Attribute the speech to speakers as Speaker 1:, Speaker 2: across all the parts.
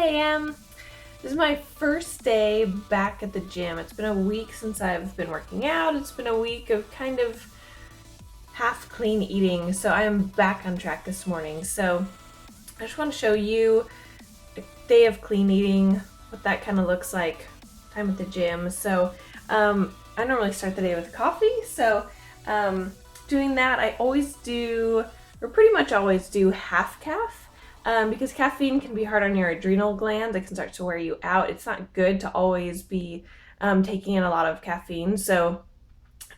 Speaker 1: a.m. This is my first day back at the gym. It's been a week since I've been working out. It's been a week of kind of half clean eating, so I am back on track this morning. So I just want to show you a day of clean eating, what that kind of looks like, time at the gym. So I normally start the day with coffee, so doing that, I always do, or pretty much always do, half caff. Because caffeine can be hard on your adrenal glands. It can start to wear you out. It's not good to always be taking in a lot of caffeine. So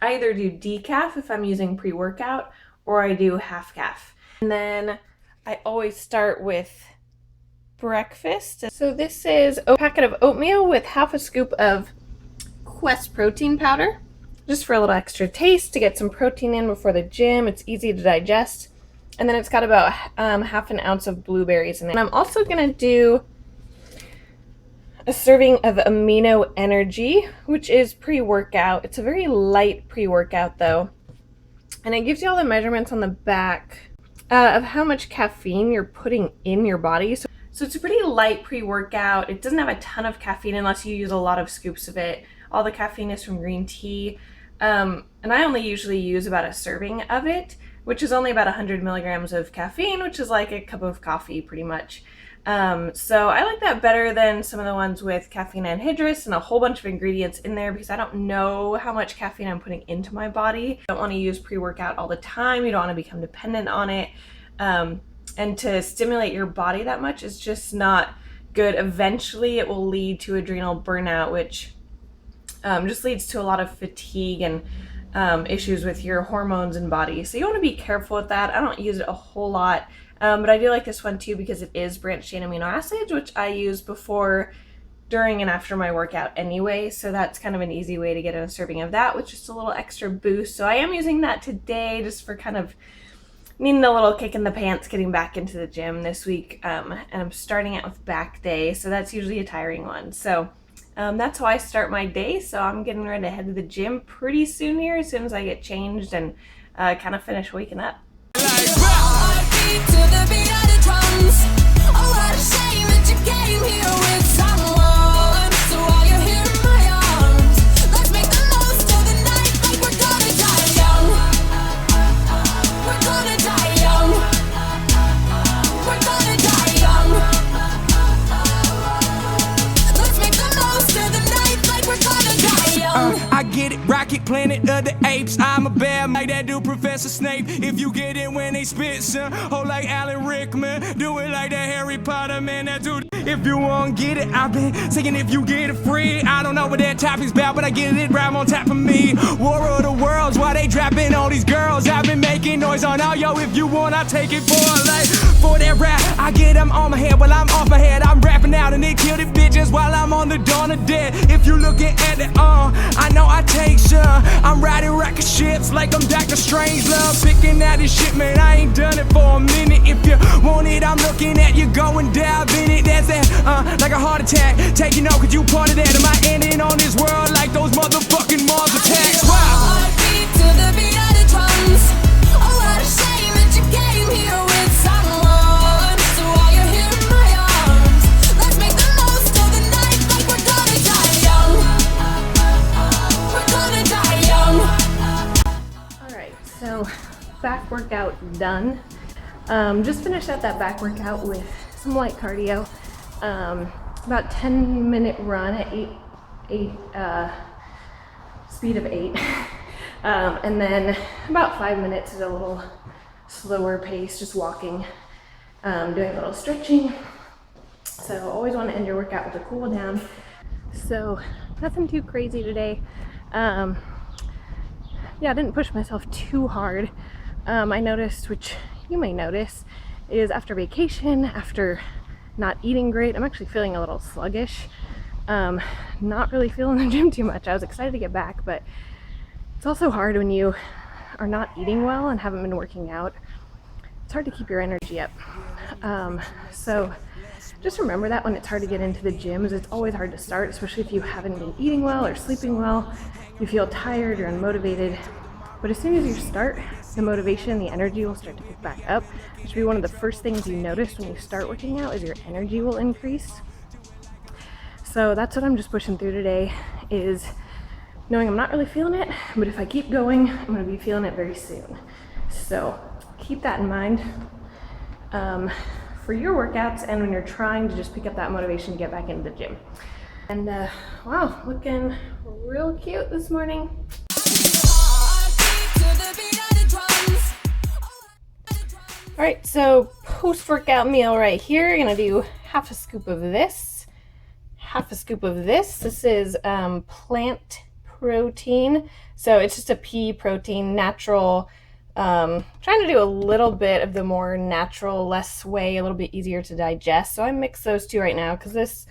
Speaker 1: I either do decaf if I'm using pre-workout, or I do half caff. And then I always start with breakfast. So this is a packet of oatmeal with half a scoop of Quest protein powder, just for a little extra taste to get some protein in before the gym. It's easy to digest. And then it's got about half an ounce of blueberries in it. And I'm also gonna do a serving of Amino Energy, which is pre-workout. It's a very light pre-workout though. And it gives you all the measurements on the back of how much caffeine you're putting in your body. So it's a pretty light pre-workout. It doesn't have a ton of caffeine unless you use a lot of scoops of it. All the caffeine is from green tea. And I only usually use about a serving of it, which is only about 100 milligrams of caffeine, which is like a cup of coffee pretty much. So I like that better than some of the ones with caffeine anhydrous and a whole bunch of ingredients in there, because I don't know how much caffeine I'm putting into my body. I don't want to use pre-workout all the time. You don't want to become dependent on it. And to stimulate your body that much is just not good. Eventually it will lead to adrenal burnout, which just leads to a lot of fatigue and issues with your hormones and body. So you want to be careful with that. I don't use it a whole lot, but I do like this one too because it is branched chain amino acids, which I use before, during, and after my workout anyway. So that's kind of an easy way to get in a serving of that with just a little extra boost. So I am using that today just for kind of needing a little kick in the pants getting back into the gym this week. And I'm starting out with back day, so that's usually a tiring one. So that's how I start my day. So I'm getting ready to head to the gym pretty soon here, as soon as I get changed and kind of finish waking up.
Speaker 2: I get it, Rocket Planet of the Apes. I'm a bear like that dude Professor Snape. If you get it when they spit, son, hold like Alan Rickman. Do it like that Harry Potter, man, that dude. If you won't get it, I've been saying if you get it free. I don't know what that topic's about, but I get it right on top of me. War of the Worlds, why they dropping all these girls? I've been making noise on all, yo, if you want, I take it for a life. For that rap, I get them on my head while I'm off my head. I'm rapping out and they kill the bitches while I'm on the dawn of dead. If you looking at it, I know I take some. I'm riding rocket ships like I'm Dr. Strangelove. Picking out this shit, man, I ain't done it for a minute. If you want it, I'm looking at you, go and dive in it. That's that, like a heart attack. Taking over, cause you part of that. Am I ending on this world like those motherfucking Mars attacks? Wow.
Speaker 3: Heartbeat to the beat of the drums. Oh, what a shame that you came here with someone. So while you're here in my arms, let's make the most of the night like we're gonna die young. We're gonna die young.
Speaker 1: Alright, so back workout done. Just finished out that back workout with some light cardio. About 10-minute run at speed of 8. And then about 5 minutes at a little slower pace, just walking, doing a little stretching. So always want to end your workout with a cool down. So nothing too crazy today. Yeah, I didn't push myself too hard. I noticed, which you may notice, is after vacation, after not eating great, I'm actually feeling a little sluggish. Not really feeling the gym too much. I was excited to get back, but it's also hard when you are not eating well and haven't been working out. It's hard to keep your energy up. So just remember that when it's hard to get into the gym, is it's always hard to start, especially if you haven't been eating well or sleeping well. You feel tired or unmotivated. But as soon as you start, the motivation, the energy will start to pick back up. It should be one of the first things you notice when you start working out, is your energy will increase. So that's what I'm just pushing through today, is knowing I'm not really feeling it, but if I keep going, I'm gonna be feeling it very soon. So keep that in mind for your workouts and when you're trying to just pick up that motivation to get back into the gym. And wow, looking real cute this morning. All right, so post-workout meal right here. You're gonna do half a scoop of this, half a scoop of this. This is plant protein. So it's just a pea protein, natural. Trying to do a little bit of the more natural, less whey, a little bit easier to digest. So I mix those two right now because this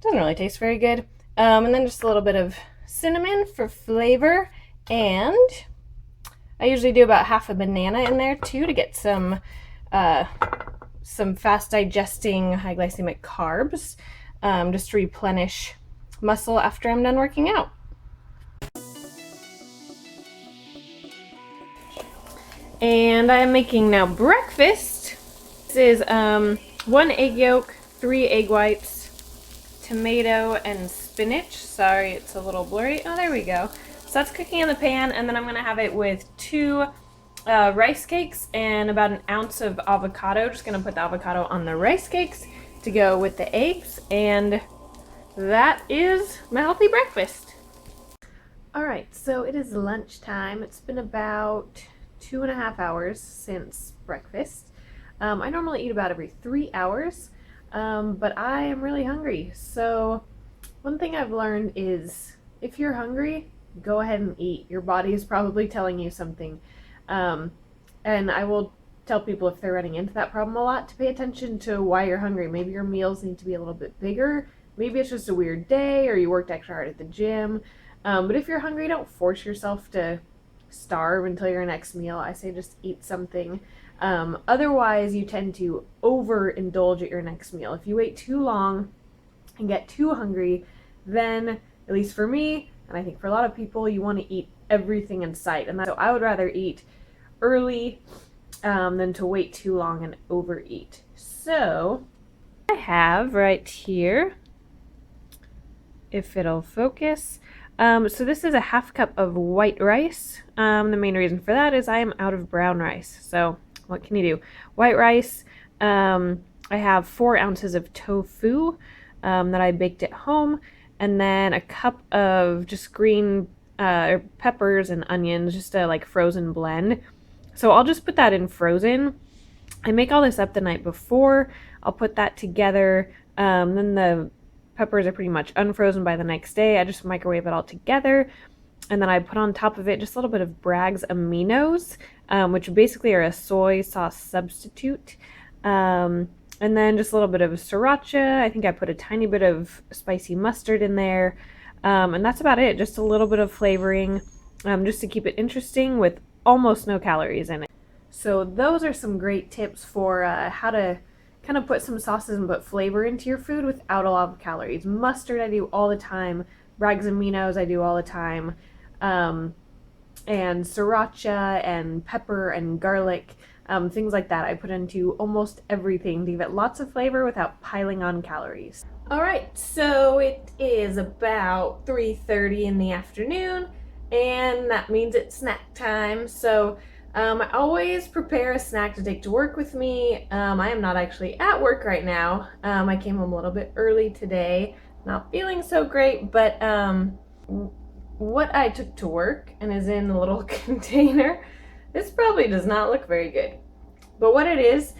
Speaker 1: doesn't really taste very good. And then just a little bit of cinnamon for flavor. And I usually do about half a banana in there too to get some fast digesting high glycemic carbs, just to replenish muscle after I'm done working out. And I'm making now breakfast. This is 1 egg yolk, 3 egg whites, tomato and spinach. Sorry, it's a little blurry. Oh, there we go. So that's cooking in the pan, and then I'm gonna have it with 2 rice cakes and about an ounce of avocado. Just gonna put the avocado on the rice cakes to go with the eggs, and that is my healthy breakfast. All right, so it is lunchtime. It's been about 2.5 hours since breakfast. I normally eat about every 3 hours, but I am really hungry. So one thing I've learned is if you're hungry, go ahead and eat. Your body is probably telling you something. And I will tell people if they're running into that problem a lot to pay attention to why you're hungry. Maybe your meals need to be a little bit bigger. Maybe it's just a weird day or you worked extra hard at the gym. But if you're hungry, don't force yourself to starve until your next meal. I say just eat something. Otherwise, you tend to overindulge at your next meal. If you wait too long and get too hungry, then, at least for me, and I think for a lot of people, you want to eat everything in sight. And so I would rather eat early than to wait too long and overeat. So I have right here, if it'll focus, so this is a half cup of white rice. The main reason for that is I am out of brown rice. So what can you do? White rice. I have 4 ounces of tofu that I baked at home, and then a cup of just green peppers and onions, just a like frozen blend. So I'll just put that in frozen. I make all this up the night before. I'll put that together. Then the peppers are pretty much unfrozen by the next day. I just microwave it all together. And then I put on top of it just a little bit of Bragg's Aminos, which basically are a soy sauce substitute. And then just a little bit of sriracha. I think I put a tiny bit of spicy mustard in there. And that's about it. Just a little bit of flavoring, just to keep it interesting with almost no calories in it. So those are some great tips for how to kind of put some sauces and put flavor into your food without a lot of calories. Mustard I do all the time. Bragg's Aminos I do all the time. And sriracha and pepper and garlic, things like that I put into almost everything to give it lots of flavor without piling on calories. All right, so it is about 3:30 in the afternoon, and that means it's snack time. So I always prepare a snack to take to work with me. I am not actually at work right now. I came home a little bit early today, not feeling so great, but what I took to work and is in a little container, this probably does not look very good. But what it is,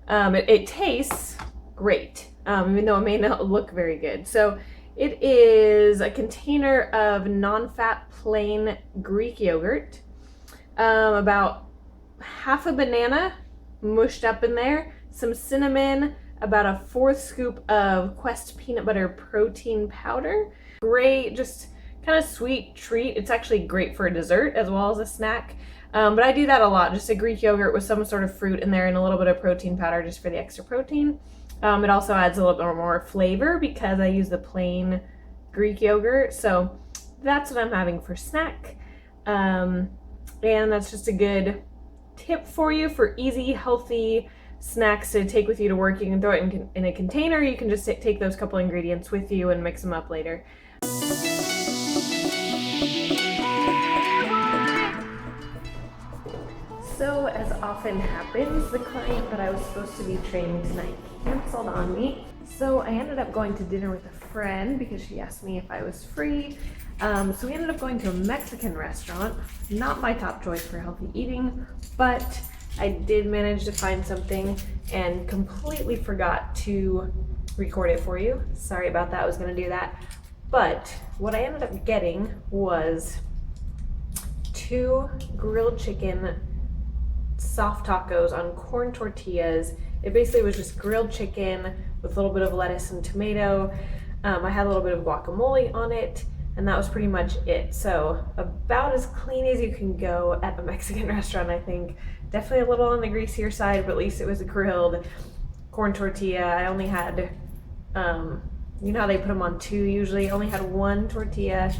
Speaker 1: it tastes great, even though it may not look very good. So it is a container of non-fat plain Greek yogurt, about half a banana mushed up in there, some cinnamon, about a 4th scoop of Quest peanut butter protein powder. Great, just kind of sweet treat. It's actually great for a dessert as well as a snack. But I do that a lot, just a Greek yogurt with some sort of fruit in there and a little bit of protein powder just for the extra protein. It also adds a little bit more flavor because I use the plain Greek yogurt. So that's what I'm having for snack. And that's just a good tip for you for easy, healthy snacks to take with you to work. You can throw it in a container. You can just take those couple ingredients with you and mix them up later. So, as often happens, the client that I was supposed to be training tonight canceled on me. So I ended up going to dinner with a friend because she asked me if I was free. So we ended up going to a Mexican restaurant. Not my top choice for healthy eating, but I did manage to find something and completely forgot to record it for you. Sorry about that, I was gonna do that. But what I ended up getting was 2 grilled chicken soft tacos on corn tortillas. It basically was just grilled chicken with a little bit of lettuce and tomato. I had a little bit of guacamole on it, and that was pretty much it. So about as clean as you can go at a Mexican restaurant, I think. Definitely a little on the greasier side, but at least it was a grilled corn tortilla. I only had, you know how they put them on 2 usually? I only had 1 tortilla.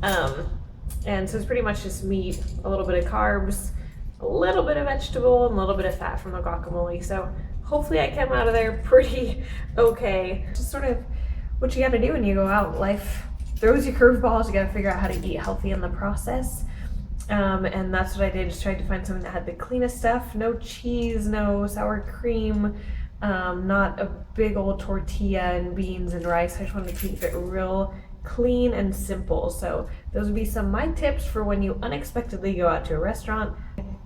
Speaker 1: And so it's pretty much just meat, a little bit of carbs, a little bit of vegetable, and a little bit of fat from the guacamole. So hopefully I came out of there pretty okay. Just sort of what you gotta do when you go out. Life throws you curveballs. You gotta figure out how to eat healthy in the process. And that's what I did. Just tried to find something that had the cleanest stuff. No cheese, no sour cream, not a big old tortilla and beans and rice. I just wanted to keep it real clean and simple. So those would be some of my tips for when you unexpectedly go out to a restaurant.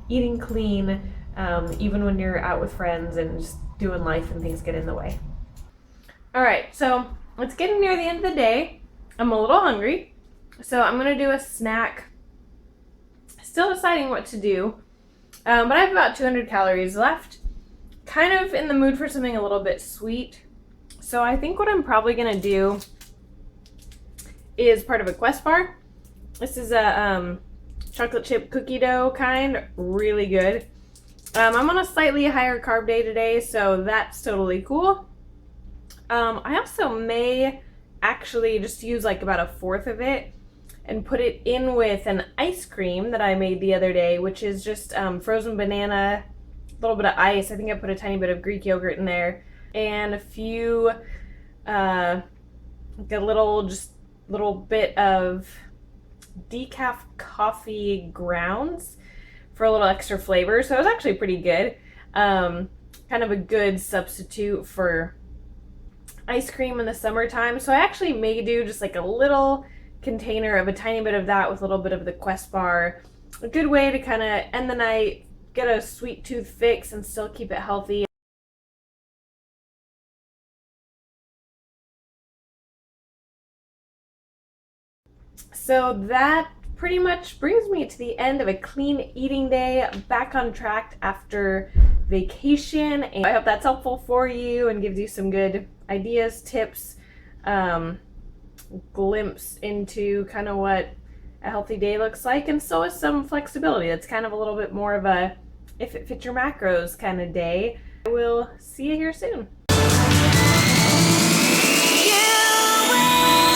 Speaker 1: Eating clean, even when you're out with friends and just doing life and things get in the way. All right, so it's getting near the end of the day. I'm a little hungry, so I'm gonna do a snack. Still deciding what to do, but I have about 200 calories left. Kind of in the mood for something a little bit sweet. So I think what I'm probably gonna do is part of a Quest bar. This is a chocolate chip cookie dough kind, really good. I'm on a slightly higher carb day today, so that's totally cool. I also may actually just use like about 1/4 of it and put it in with an ice cream that I made the other day, which is just frozen banana, a little bit of ice. I think I put a tiny bit of Greek yogurt in there, and a few, like a little bit of decaf coffee grounds for a little extra flavor. So it was actually pretty good. Kind of a good substitute for ice cream in the summertime. So I actually may do just like a little container of a tiny bit of that with a little bit of the Quest bar. A good way to kind of end the night, get a sweet tooth fix and still keep it healthy. So that pretty much brings me to the end of a clean eating day, back on track after vacation. And I hope that's helpful for you and gives you some good ideas, tips, glimpse into kind of what a healthy day looks like, and so is some flexibility. That's kind of a little bit more of a if it fits your macros kind of day. I will see you here soon.
Speaker 3: You will